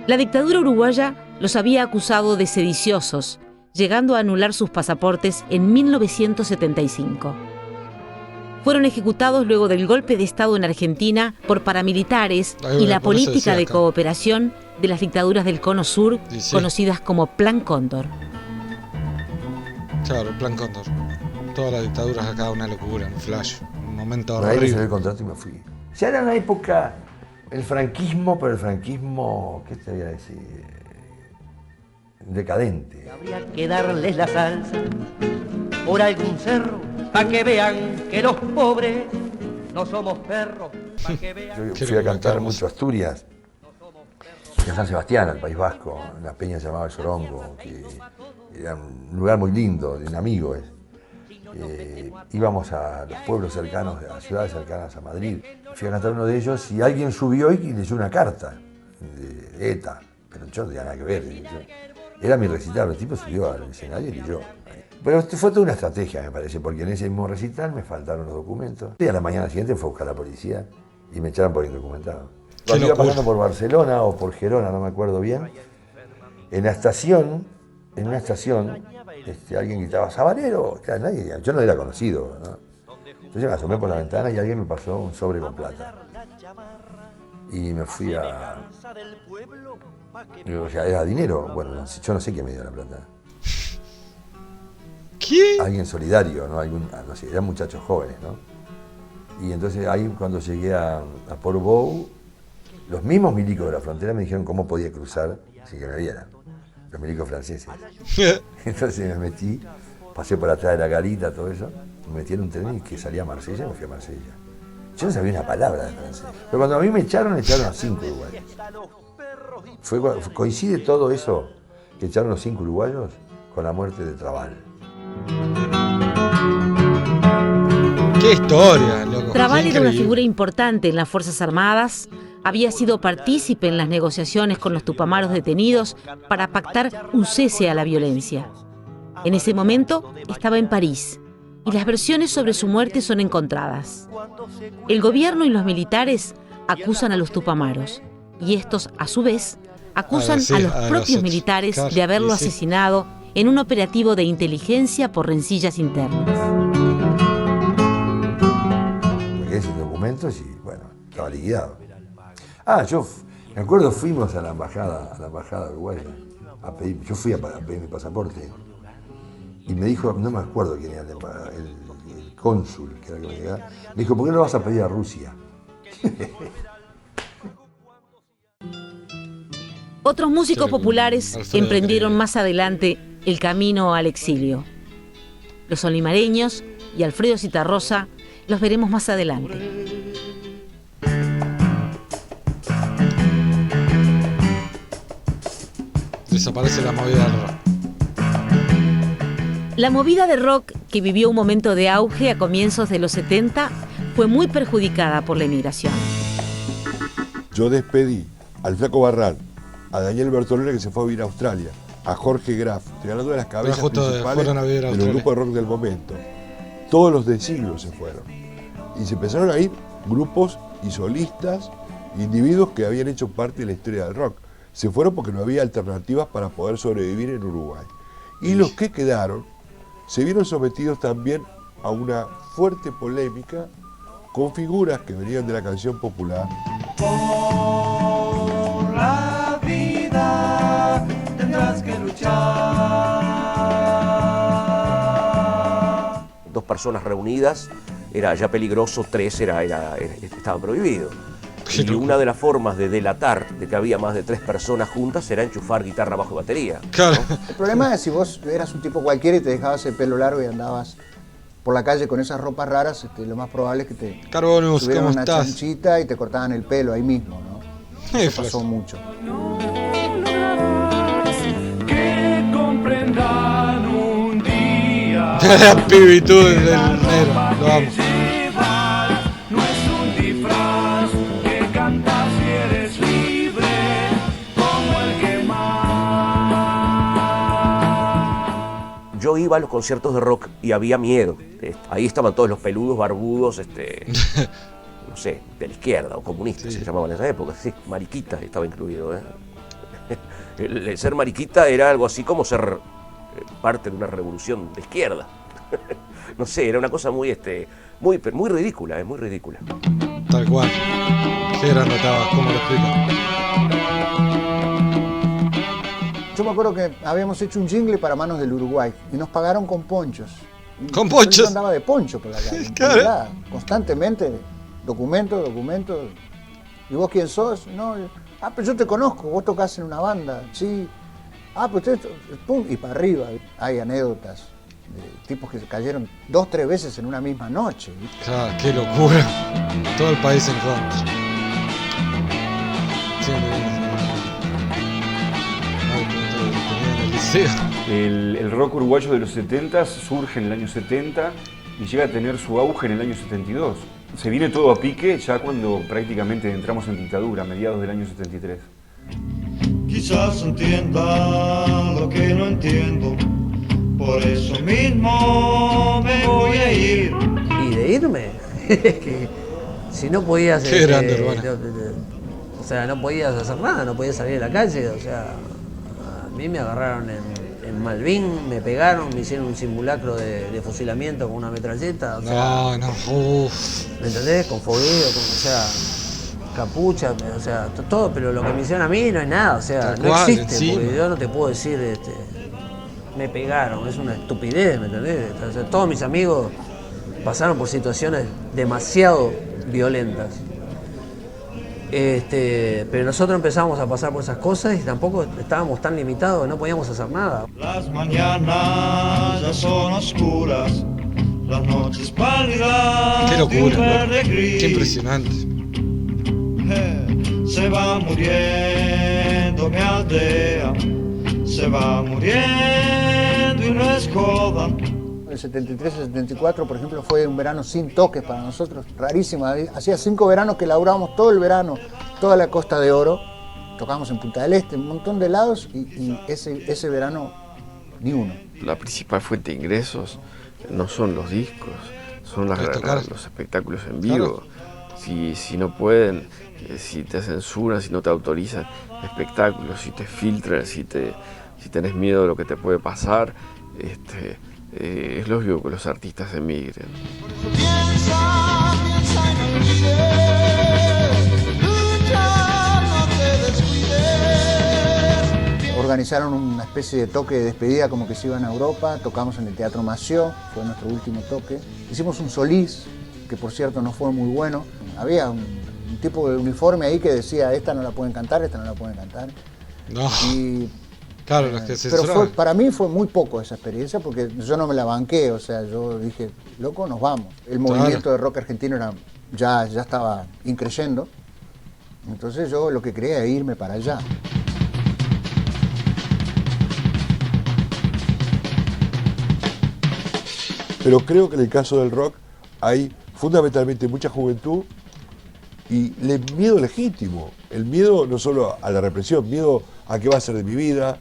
[SPEAKER 3] La dictadura uruguaya los había acusado de sediciosos, llegando a anular sus pasaportes en 1975. Fueron ejecutados luego del golpe de Estado en Argentina por paramilitares y la política de cooperación de las dictaduras del Cono Sur, conocidas como Plan Cóndor.
[SPEAKER 2] Claro, el Plan Cóndor. Todas las dictaduras acá, una locura, un flash, un momento
[SPEAKER 22] Ahí
[SPEAKER 2] horrible.
[SPEAKER 22] me el contrato y me fui. Ya era una época, el franquismo, pero el franquismo, ¿qué te voy a decir? Decadente.
[SPEAKER 20] Habría que darles la salsa por algún cerro, para que vean que los pobres no somos perros.
[SPEAKER 22] Yo fui a cantar mucho a Asturias, y a San Sebastián, al País Vasco, en una peña llamada El Sorongo, que era un lugar muy lindo, de un amigo. Íbamos a los pueblos cercanos, a las ciudades cercanas a Madrid. Fui a cantar uno de ellos y alguien subió y leyó una carta de ETA, pero yo no tenía nada que ver. Era mi recital, el tipo subió al escenario y yo. Pero fue toda una estrategia, me parece, porque en ese mismo recital me faltaron los documentos. Y a la mañana siguiente fue a buscar a la policía y me echaron por indocumentado. Cuando iba pasando por Barcelona o por Gerona, no me acuerdo bien, en una estación, alguien gritaba, ¡Sabanero! Claro, nadie, yo no era conocido, ¿no? Entonces me asomé por la ventana y alguien me pasó un sobre con plata. Y me fui a... O sea, era dinero. Bueno, yo no sé quién me dio la plata.
[SPEAKER 2] ¿Qué?
[SPEAKER 22] Alguien solidario, ¿no? No sé, eran muchachos jóvenes, ¿no? Y entonces ahí cuando llegué a Portbou, los mismos milicos de la frontera me dijeron cómo podía cruzar sin que me vieran. Los milicos franceses. Entonces me metí, pasé por atrás de la garita, todo eso, me metí en un tren que salía a Marsella y me fui a Marsella. Yo no sabía una palabra de francés. Pero cuando a mí me echaron a 5 uruguayos. Coincide todo eso que echaron los 5 uruguayos con la muerte de Trabal.
[SPEAKER 2] ¡Qué historia, loco!
[SPEAKER 3] Trabal era una figura importante en las Fuerzas Armadas. Había sido partícipe en las negociaciones con los tupamaros detenidos para pactar un cese a la violencia. En ese momento estaba en París y las versiones sobre su muerte son encontradas. El gobierno y los militares acusan a los tupamaros y estos, a su vez, acusan a los propios militares de haberlo asesinado en un operativo de inteligencia por rencillas internas.
[SPEAKER 22] Me quedé sin documentos y, bueno, estaba liquidado. Yo me acuerdo, fuimos a la embajada uruguaya a pedir, yo fui a pedir mi pasaporte y me dijo, no me acuerdo quién era el cónsul, que era el que me llegaba, me dijo, ¿por qué no lo vas a pedir a Rusia?
[SPEAKER 3] Otros músicos populares emprendieron más adelante el camino al exilio. Los olimareños y Alfredo Zitarrosa los veremos más adelante.
[SPEAKER 2] Desaparece la movida del rock.
[SPEAKER 3] La movida de rock, que vivió un momento de auge a comienzos de los 70, fue muy perjudicada por la emigración.
[SPEAKER 14] Yo despedí al Flaco Barral, a Daniel Bertolone, que se fue a vivir a Australia, a Jorge Graf, estoy hablando de las cabezas principales de los grupos de rock del momento. Todos los de siglo se fueron. Y se empezaron a ir grupos y solistas, individuos que habían hecho parte de la historia del rock. Se fueron porque no había alternativas para poder sobrevivir en Uruguay. Y los que quedaron se vieron sometidos también a una fuerte polémica con figuras que venían de la canción popular.
[SPEAKER 11] Por la vida tendrás que luchar.
[SPEAKER 10] 2 personas reunidas era ya peligroso, 3 estaba prohibido. Y una de las formas de delatar de que había más de 3 personas juntas era enchufar guitarra, bajo y batería.
[SPEAKER 2] Claro.
[SPEAKER 15] El problema es si vos eras un tipo cualquiera y te dejabas el pelo largo y andabas por la calle con esas ropas raras, lo más probable es que te tuvieran una chanchita y te cortaban el pelo ahí mismo, ¿no? Eso pasó mucho.
[SPEAKER 11] Que comprendan un día.
[SPEAKER 2] La pibitud del negro, lo amo.
[SPEAKER 11] No es un disfraz que cantas y eres libre como el que más.
[SPEAKER 10] Yo iba a los conciertos de rock y había miedo. Ahí estaban todos los peludos, barbudos, no sé, de la izquierda o comunistas, se llamaban en esa época. Sí, mariquita estaba incluido. El ser mariquita era algo así como ser parte de una revolución de izquierda. No sé, era una cosa muy ridícula, muy ridícula.
[SPEAKER 2] Tal cual. Qué grande estaba, ¿cómo lo explico?
[SPEAKER 15] Yo me acuerdo que habíamos hecho un jingle para Manos del Uruguay y nos pagaron con ponchos.
[SPEAKER 2] ¿Con ponchos?
[SPEAKER 15] Yo andaba de poncho por la calle.
[SPEAKER 2] Claro.
[SPEAKER 15] Constantemente, documentos. ¿Y vos quién sos? No, pero yo te conozco, vos tocás en una banda. Sí. Pues usted, pum, y para arriba. Hay anécdotas de tipos que se cayeron 2 o 3 veces en una misma noche.
[SPEAKER 2] Claro, qué locura. Todo el país en contra.
[SPEAKER 16] El rock uruguayo de los 70 surge en el año 70 y llega a tener su auge en el año 72. Se viene todo a pique ya cuando prácticamente entramos en dictadura, a mediados del año 73.
[SPEAKER 11] quizás entienda lo que no entiendo, por eso mismo me voy a ir.
[SPEAKER 17] ¿Y de irme? Que si no podías...
[SPEAKER 2] Qué grande, hermano.
[SPEAKER 17] O sea, no podías hacer nada, no podías salir a la calle, o sea... A mí me agarraron en Malvin, me pegaron, me hicieron un simulacro de fusilamiento con una metralleta, o sea... ¿Me entendés? Con fogueo, o sea... Capucha, o sea, todo, pero lo que me hicieron a mí no es nada, o sea, no existe, porque yo no te puedo decir, me pegaron, es una estupidez, ¿me entendés? O sea, todos mis amigos pasaron por situaciones demasiado violentas. Pero nosotros empezamos a pasar por esas cosas y tampoco estábamos tan limitados, no podíamos hacer nada.
[SPEAKER 11] Las mañanas ya son oscuras, las noches pálidas.
[SPEAKER 2] Qué locura, qué impresionante.
[SPEAKER 11] Se va muriendo mi aldea, se va muriendo y no es joda.
[SPEAKER 15] El 73 al 74, por ejemplo, fue un verano sin toques para nosotros, rarísimo. Hacía 5 veranos que laburábamos todo el verano, toda la Costa de Oro. Tocábamos en Punta del Este, un montón de lados y ese verano ni uno.
[SPEAKER 8] La principal fuente de ingresos no son los discos, son los espectáculos en vivo. Claro. Si no pueden, si te censuran, si no te autorizan espectáculos, si te filtran, si tenés miedo de lo que te puede pasar, es lógico que los artistas emigren.
[SPEAKER 15] Organizaron una especie de toque de despedida como que se iban a Europa, tocamos en el Teatro Mació, fue nuestro último toque. Hicimos un Solís, que por cierto no fue muy bueno. Había un tipo de uniforme ahí que decía, esta no la pueden cantar, esta no la pueden cantar.
[SPEAKER 2] No.
[SPEAKER 15] Y,
[SPEAKER 2] claro, los que se
[SPEAKER 15] pero para mí fue muy poco esa experiencia porque yo no me la banqué, o sea, yo dije, loco, nos vamos. El movimiento de rock argentino ya estaba increyendo, entonces yo lo que quería era irme para allá.
[SPEAKER 14] Pero creo que en el caso del rock hay fundamentalmente mucha juventud y miedo legítimo. El miedo no solo a la represión, miedo a qué va a ser de mi vida.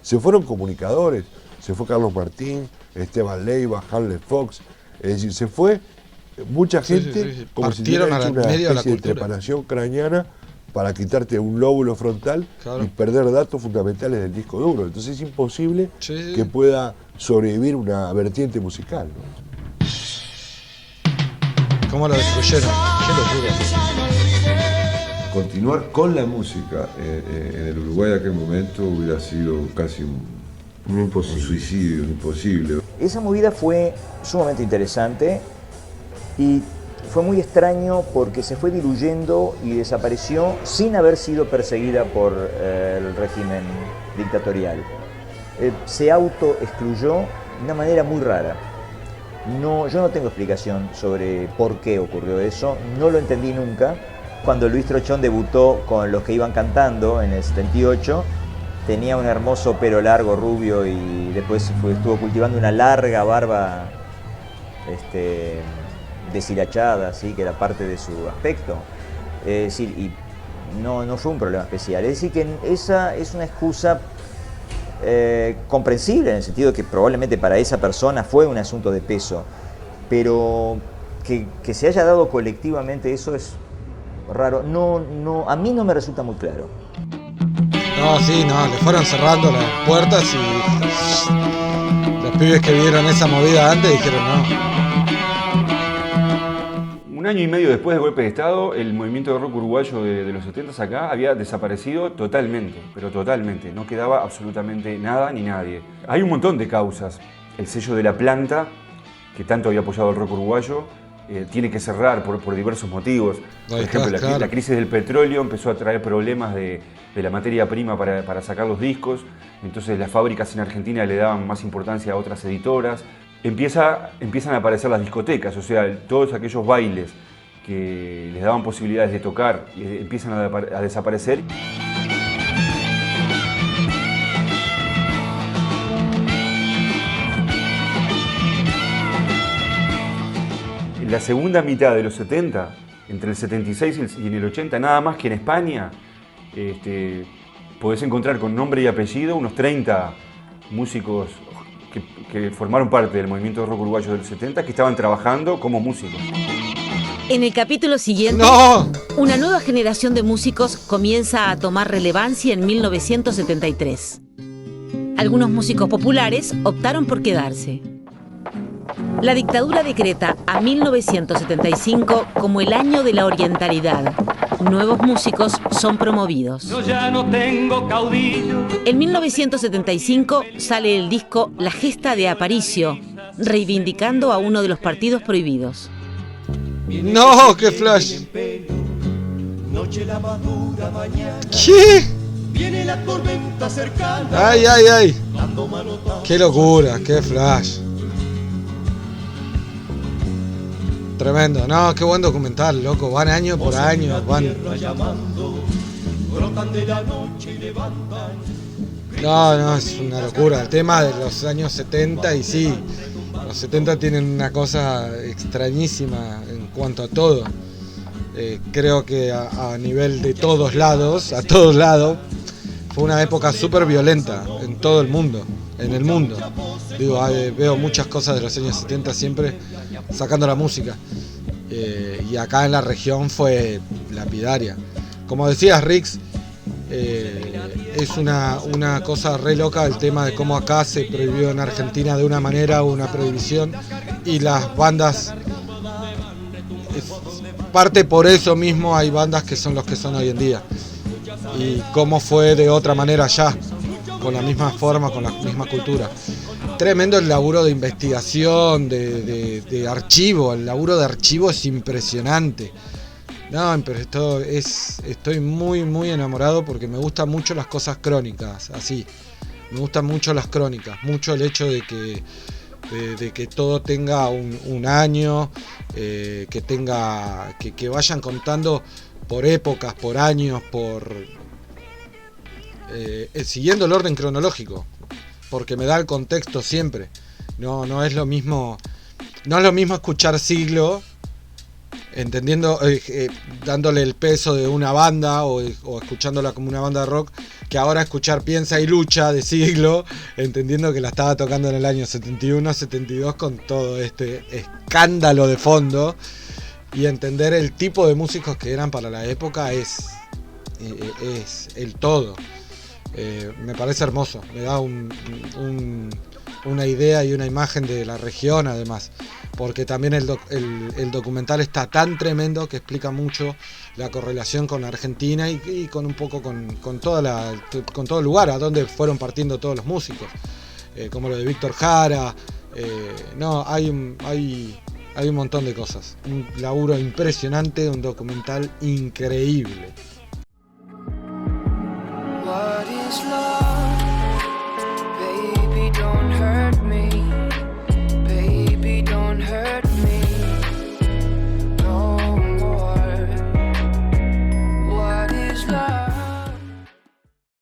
[SPEAKER 14] Se fueron comunicadores, se fue Carlos Martín, Esteban Leiva, Harley Fox, es decir, se fue mucha gente como si hubiera hecho una especie de trepanación craneana para quitarte un lóbulo frontal y perder datos fundamentales del disco duro. Entonces es imposible que pueda sobrevivir una vertiente musical, ¿no?
[SPEAKER 2] ¿Cómo lo destruyeron? Qué locura.
[SPEAKER 22] Continuar con la música en el Uruguay de aquel momento hubiera sido casi un suicidio, imposible.
[SPEAKER 13] Esa movida fue sumamente interesante y fue muy extraño porque se fue diluyendo y desapareció sin haber sido perseguida por el régimen dictatorial. Se autoexcluyó de una manera muy rara. Yo no tengo explicación sobre por qué ocurrió eso, no lo entendí nunca. Cuando Luis Trochón debutó con Los que iban cantando en el 78, tenía un hermoso pelo largo, rubio, y después estuvo cultivando una larga barba deshilachada, ¿sí? Que era parte de su aspecto. Es decir, y no fue un problema especial. Es decir, que esa es una excusa comprensible en el sentido de que probablemente para esa persona fue un asunto de peso, pero que se haya dado colectivamente eso es raro. A mí no me resulta muy claro.
[SPEAKER 2] Le fueron cerrando las puertas y los pibes que vieron esa movida antes dijeron no.
[SPEAKER 16] Un año y medio después del golpe de Estado, el movimiento de rock uruguayo de los 70s acá había desaparecido totalmente, pero totalmente. No quedaba absolutamente nada ni nadie. Hay un montón de causas. El sello de La Planta, que tanto había apoyado el rock uruguayo, tiene que cerrar por diversos motivos. Por ejemplo, la crisis del petróleo empezó a traer problemas de la materia prima para sacar los discos. Entonces las fábricas en Argentina le daban más importancia a otras editoras. Empiezan a aparecer las discotecas, o sea, todos aquellos bailes que les daban posibilidades de tocar empiezan a desaparecer. En la segunda mitad de los 70, entre el 76 y en el 80, nada más que en España, podés encontrar con nombre y apellido unos 30 músicos que formaron parte del movimiento de rock uruguayo del 70 que estaban trabajando como músicos.
[SPEAKER 3] En el capítulo siguiente, una nueva generación de músicos comienza a tomar relevancia en 1973. Algunos músicos populares optaron por quedarse. La dictadura decreta a 1975 como el año de la orientalidad. Nuevos músicos son promovidos.
[SPEAKER 20] Yo ya no tengo caudillo.
[SPEAKER 3] En 1975 sale el disco La Gesta de Aparicio, reivindicando a uno de los partidos prohibidos.
[SPEAKER 2] ¡No! ¡Qué flash! ¿Qué?
[SPEAKER 20] Viene la tormenta cercana.
[SPEAKER 2] ¡Ay, ay, ay! ¡Qué locura! ¡Qué flash! Tremendo, no, qué buen documental, loco, van año por año, van... No, es una locura, el tema de los años 70 y sí, los 70 tienen una cosa extrañísima en cuanto a todo. Creo que a nivel de todos lados, a todos lados, fue una época súper violenta en todo el mundo, en el mundo. Digo, veo muchas cosas de los años 70 siempre sacando la música. Y acá en la región fue lapidaria. Como decías, Rix, es una cosa re loca el tema de cómo acá se prohibió en Argentina de una manera una prohibición y las bandas, parte por eso mismo hay bandas que son los que son hoy en día. Y cómo fue de otra manera allá, con la misma forma, con la misma cultura. Tremendo el laburo de investigación, de archivo, el laburo de archivo es impresionante. No, pero estoy muy, muy enamorado porque me gustan mucho las cosas crónicas, así. Me gustan mucho las crónicas, mucho el hecho de que todo tenga un año, que vayan contando por épocas, por años, siguiendo el orden cronológico, porque me da el contexto siempre. No es lo mismo escuchar siglo, entendiendo, dándole el peso de una banda o escuchándola como una banda de rock, que ahora escuchar Piensa y Lucha de siglo, entendiendo que la estaba tocando en el año 71, 72 con todo este escándalo de fondo, y entender el tipo de músicos que eran para la época es el todo. Me parece hermoso, me da una idea y una imagen de la región además, porque también el documental está tan tremendo que explica mucho la correlación con Argentina y con un poco con todo el lugar a donde fueron partiendo todos los músicos, como lo de Víctor Jara. Hay un montón de cosas, un laburo impresionante, un documental increíble.